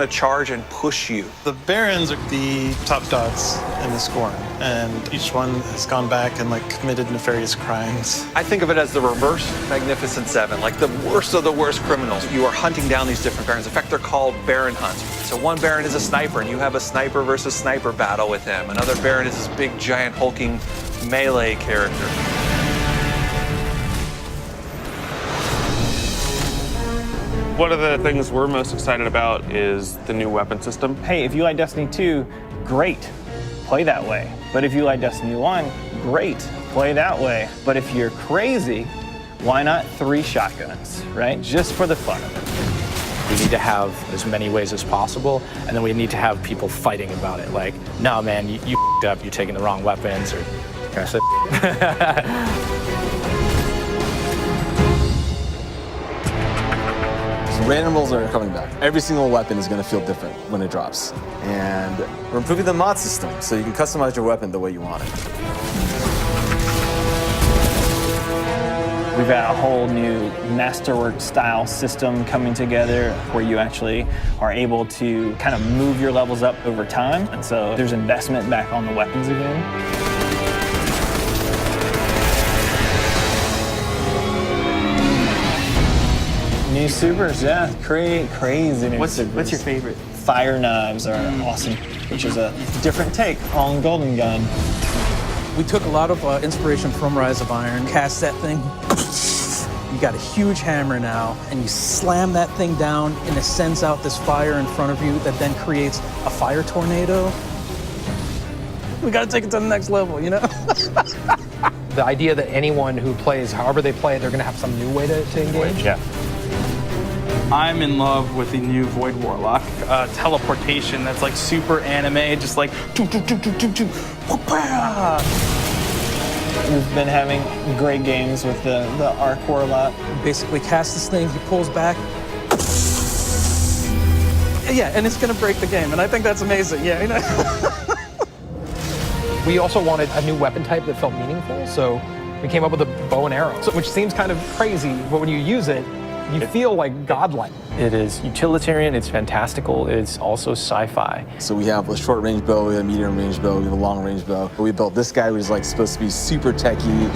to charge and push you. The Barons are the top dogs in the scoring, and each one has gone back and committed nefarious crimes. I think of it as the reverse Magnificent Seven, like the worst of the worst criminals. You are hunting down these different Barons. In fact, they're called Baron hunts. So one Baron is a sniper, and you have a sniper versus sniper battle with him. Another Baron is this big, giant, hulking melee character. One of the things we're most excited about is the new weapon system. Hey, if you like Destiny 2, great, play that way. But if you like Destiny 1, great, play that way. But if you're crazy, why not 3 shotguns, right? Just for the fun of it. We need to have as many ways as possible, and then we need to have people fighting about it. Like, no, man, you f***ed up, you're taking the wrong weapons, or can I say Randomals are coming back. Every single weapon is going to feel different when it drops. And we're improving the mod system, so you can customize your weapon the way you want it. We've got a whole new masterwork style system coming together where you actually are able to kind of move your levels up over time. And so there's investment back on the weapons again. New supers, yeah, crazy new supers. What's your favorite? Fire knives are awesome, which is a different take on Golden Gun. We took a lot of inspiration from Rise of Iron. Cast that thing. You got a huge hammer now, and you slam that thing down, and it sends out this fire in front of you that then creates a fire tornado. We got to take it to the next level, you know? The idea that anyone who plays, however they play, they're going to have some new way to engage. Yeah. I'm in love with the new Void Warlock teleportation that's like super anime, just like We've been having great games with the Arc Warlock. Basically cast this thing, he pulls back. Yeah, and it's gonna break the game, and I think that's amazing, yeah. You know? We also wanted a new weapon type that felt meaningful, so we came up with a bow and arrow, which seems kind of crazy, but when you use it, you feel like godlike. It is utilitarian, it's fantastical, it's also sci-fi. So we have a short-range bow, we have a medium-range bow, we have a long-range bow. We built this guy who's supposed to be super techie.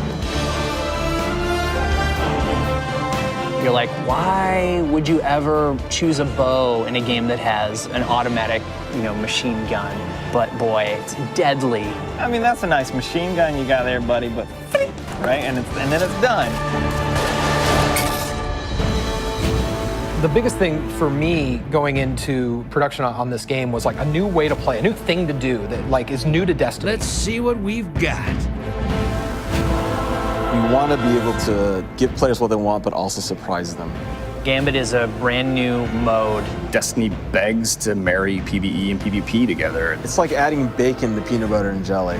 You're like, why would you ever choose a bow in a game that has an automatic, machine gun? But boy, it's deadly. I mean, that's a nice machine gun you got there, buddy, but right, and then it's done. The biggest thing for me going into production on this game was a new way to play, a new thing to do that is new to Destiny. Let's see what we've got. We want to be able to give players what they want, but also surprise them. Gambit is a brand new mode. Destiny begs to marry PvE and PvP together. It's like adding bacon to peanut butter and jelly.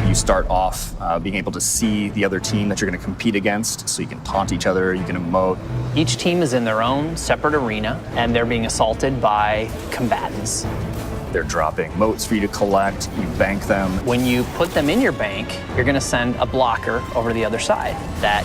You start off being able to see the other team that you're going to compete against, so you can taunt each other, you can emote. Each team is in their own separate arena, and they're being assaulted by combatants. They're dropping motes for you to collect, you bank them. When you put them in your bank, you're going to send a blocker over to the other side. That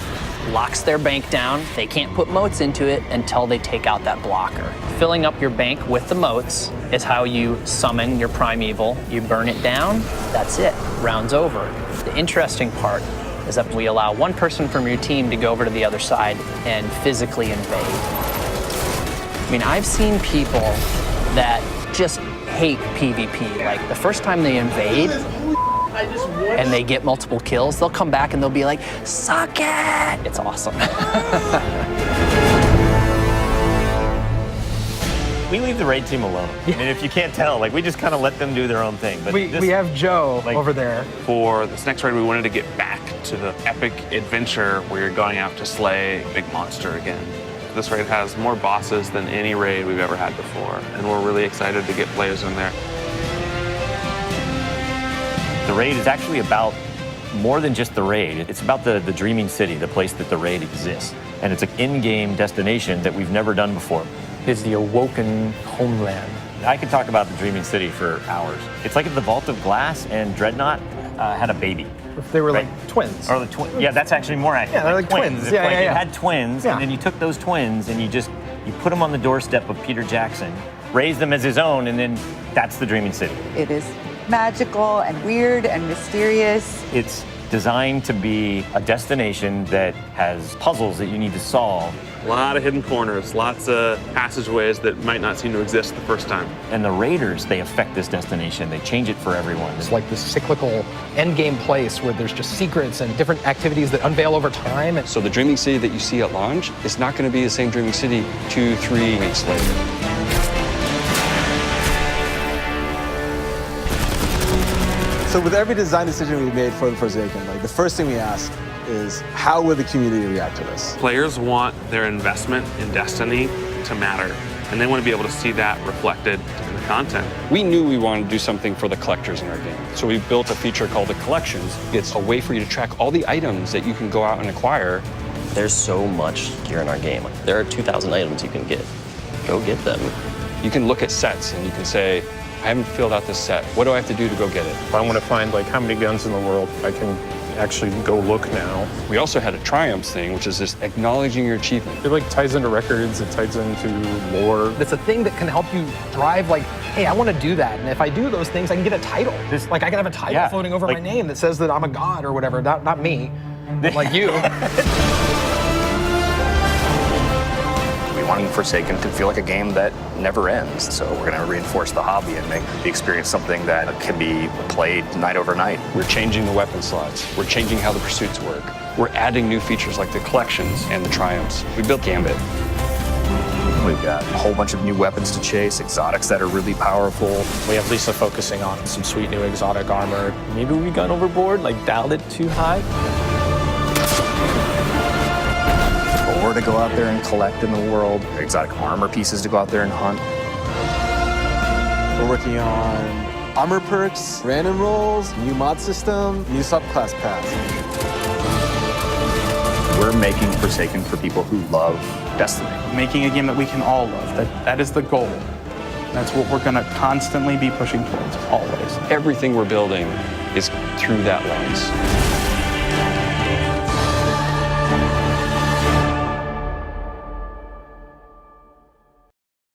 locks their bank down. They can't put motes into it until they take out that blocker. Filling up your bank with the motes is how you summon your primeval. You burn it down, that's it, round's over. The interesting part is that we allow one person from your team to go over to the other side and physically invade. I mean, I've seen people that just hate PvP. Like, the first time they invade and they get multiple kills, they'll come back and they'll be like, suck it! It's awesome. We leave the raid team alone. I mean, if you can't tell, we just kind of let them do their own thing. But we have Joe over there. For this next raid, we wanted to get back to the epic adventure where you're going out to slay a big monster again. This raid has more bosses than any raid we've ever had before, and we're really excited to get players in there. The raid is actually about more than just the raid. It's about the Dreaming City, the place that the raid exists. And it's an in-game destination that we've never done before. It's the awoken homeland. I could talk about the Dreaming City for hours. It's like if the Vault of Glass and Dreadnought had a baby. If they were like twins. Or yeah, that's actually more accurate. Yeah, they're like twins. Yeah, You had twins, and then you took those twins and you just You put him on the doorstep of Peter Jackson, raise them as his own, and then that's the Dreaming City. It is magical and weird and mysterious. It's designed to be a destination that has puzzles that you need to solve. A lot of hidden corners, lots of passageways that might not seem to exist the first time. And the raiders, they affect this destination. They change it for everyone. It's like this cyclical endgame place where there's just secrets and different activities that unveil over time. So the Dreaming City that you see at launch is not going to be the same Dreaming City 2-3 weeks later. So with every design decision we made for the Forsaken, like the first thing we ask is how will the community react to this? Players want their investment in Destiny to matter, and they want to be able to see that reflected in the content. We knew we wanted to do something for the collectors in our game. So we built a feature called the Collections. It's a way for you to track all the items that you can go out and acquire. There's so much gear in our game. There are 2,000 items you can get. Go get them. You can look at sets and you can say, I haven't filled out this set. What do I have to do to go get it? If I want to find like how many guns in the world, I can actually go look now. We also had a triumphs thing, which is just acknowledging your achievement. It like ties into records, it ties into lore. It's a thing that can help you drive like, hey, I want to do that. And if I do those things, I can get a title. Like I can have a title floating over my name that says that I'm a god or whatever. Not me, like you. We want Forsaken to feel like a game that never ends. So we're going to reinforce the hobby and make the experience something that can be played night over night. We're changing the weapon slots. We're changing how the pursuits work. We're adding new features like the collections and the triumphs. We built Gambit. We've got a whole bunch of new weapons to chase, exotics that are really powerful. We have Lisa focusing on some sweet new exotic armor. Maybe we got overboard, like dialed it too high. Or to go out there and collect in the world, exotic armor pieces to go out there and hunt. We're working on armor perks, random rolls, new mod system, new subclass paths. We're making Forsaken for people who love Destiny. Making a game that we can all love. That is the goal. That's what we're going to constantly be pushing towards, always. Everything we're building is through that lens.